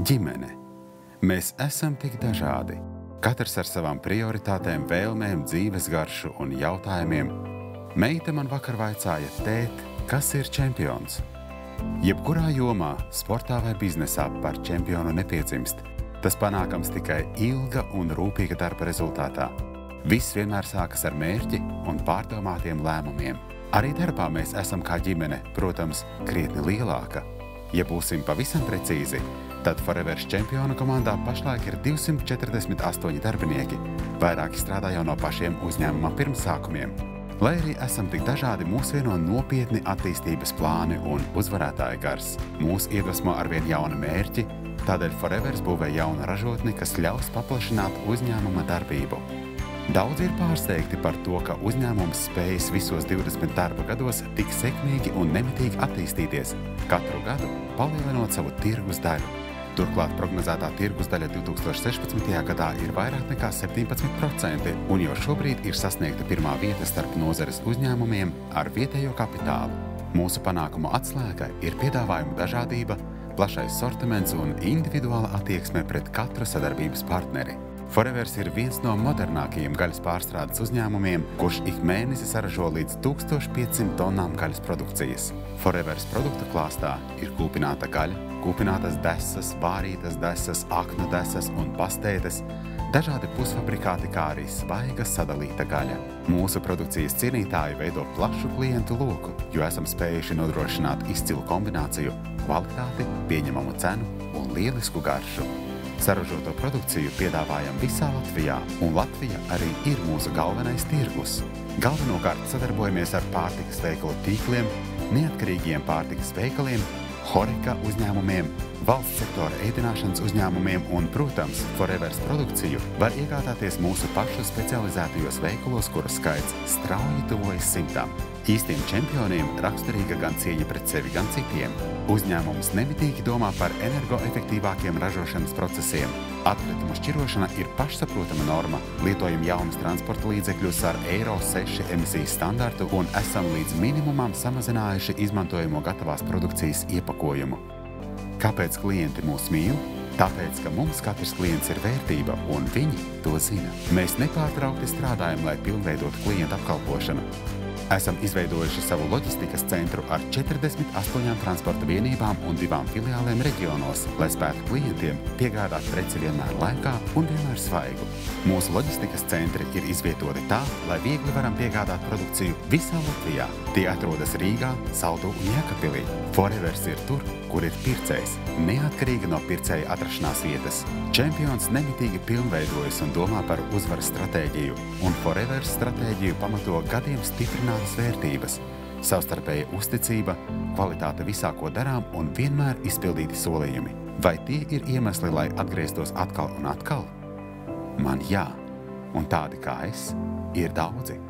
Ģimene. Mēs esam tik dažādi. Katrs ar savām prioritātēm, vēlmēm, dzīves garšu un jautājumiem. Meita man vakar vaicāja: tēt, kas ir čempions? Jebkurā jomā, sportā vai biznesā par čempionu nepiedzimst. Tas panākams tikai ilga un rūpīga darba rezultātā. Viss vienmēr sākas ar mērķi un pārdomātiem lēmumiem. Arī darbā mēs esam kā ģimene, protams, krietni lielāka. Ja būsim pavisam precīzi, tad Forevers čempionu komandā pašlaik ir 248 darbinieki. Vairāki strādā jau no pašiem uzņēmuma pirmsākumiem. Lai arī esam tik dažādi, mūs vieno nopietni attīstības plāni un uzvarētāja gars. Mūs iedvesmo arvien jauni mērķi, tādēļ Forevers būvē jaunu ražotni, kas ļaus paplašināt uzņēmuma darbību. Daudzi ir pārsteigti par to, ka uzņēmums spējas visos 20 darba gados tik sekmīgi un nemitīgi attīstīties, katru gadu palielinot savu tirgus daļu. Turklāt prognozētā tirgus daļa 2016. gadā ir vairāk nekā 17%, un jau šobrīd ir sasniegta pirmā vieta starp nozares uzņēmumiem ar vietējo kapitālu. Mūsu panākumu atslēga ir piedāvājuma dažādība, plašais sortiments un individuāla attieksme pret katru sadarbības partneri. Forevers ir viens no modernākajiem gaļas pārstrādes uzņēmumiem, kurš ik mēnesi saražo līdz 1500 tonnām gaļas produkcijas. Forevers produktu klāstā ir kūpināta gaļa, kūpinātas desas, vārītas desas, aknu desas un pastētes, dažādi pusfabrikāti, kā arī svaiga sadalīta gaļa. Mūsu produkcijas cienītāji veido plašu klientu loku, jo esam spējuši nodrošināt izcilu kombināciju, kvalitāti, pieņemamu cenu un lielisku garšu. Saražoto produkciju piedāvājam visā Latvijā, un Latvija arī ir mūsu galvenais tirgus. Galvenokārt sadarbojamies ar pārtikas veikalu tīkliem, neatkarīgiem pārtikas veikaliem, Horeca uzņēmumiem, valsts sektora ēdināšanas uzņēmumiem un, protams, Forevers produkciju var iegādāties mūsu pašu specializētajos veikalos, kuru skaits strauji tuvojas 100. Īstiem čempioniem raksturīga gan cieņa pret sevi, gan citiem. Uzņēmums nemitīgi domā par energoefektīvākiem ražošanas procesiem. Atkritumu šķirošana ir pašsaprotama norma, lietojam jaunus transporta līdzekļus ar Eiro 6 emisijas standartu un esam līdz minimumam samazinājuši izmantojamo gatavās produkcijas iepakojumu. Kāpēc klienti mūs mīl? Tāpēc, ka mums katrs klients ir vērtība, un viņi to zina. Mēs nepārtraukti strādājam, lai pilnveidotu klientu apkalpošanu. Esam izveidojuši savu loģistikas centru ar 48 transporta vienībām un 2 filiālēm reģionos, lai spētu klientiem piegādāt preci vienmēr laikā un vienmēr svaigu. Mūsu loģistikas centri ir izvietoti tā, lai viegli varam piegādāt produkciju visā Latvijā. Tie atrodas Rīgā, Saldū un Jēkabpilī. Forevers ir tur, kur ir pircējs, neatkarīgi no pircēja atrašanās vietas. Čempions nemitīgi pilnveidojas un domā par uzvaras stratēģiju, un Forevers stratēģiju pamato gadiem stiprinātas vērtības, savstarpēja uzticība, kvalitāte visā, ko darām, un vienmēr izpildīti solījumi. Vai tie ir iemesli, lai atgrieztos atkal un atkal? Man jā, un tādi kā es ir daudzi.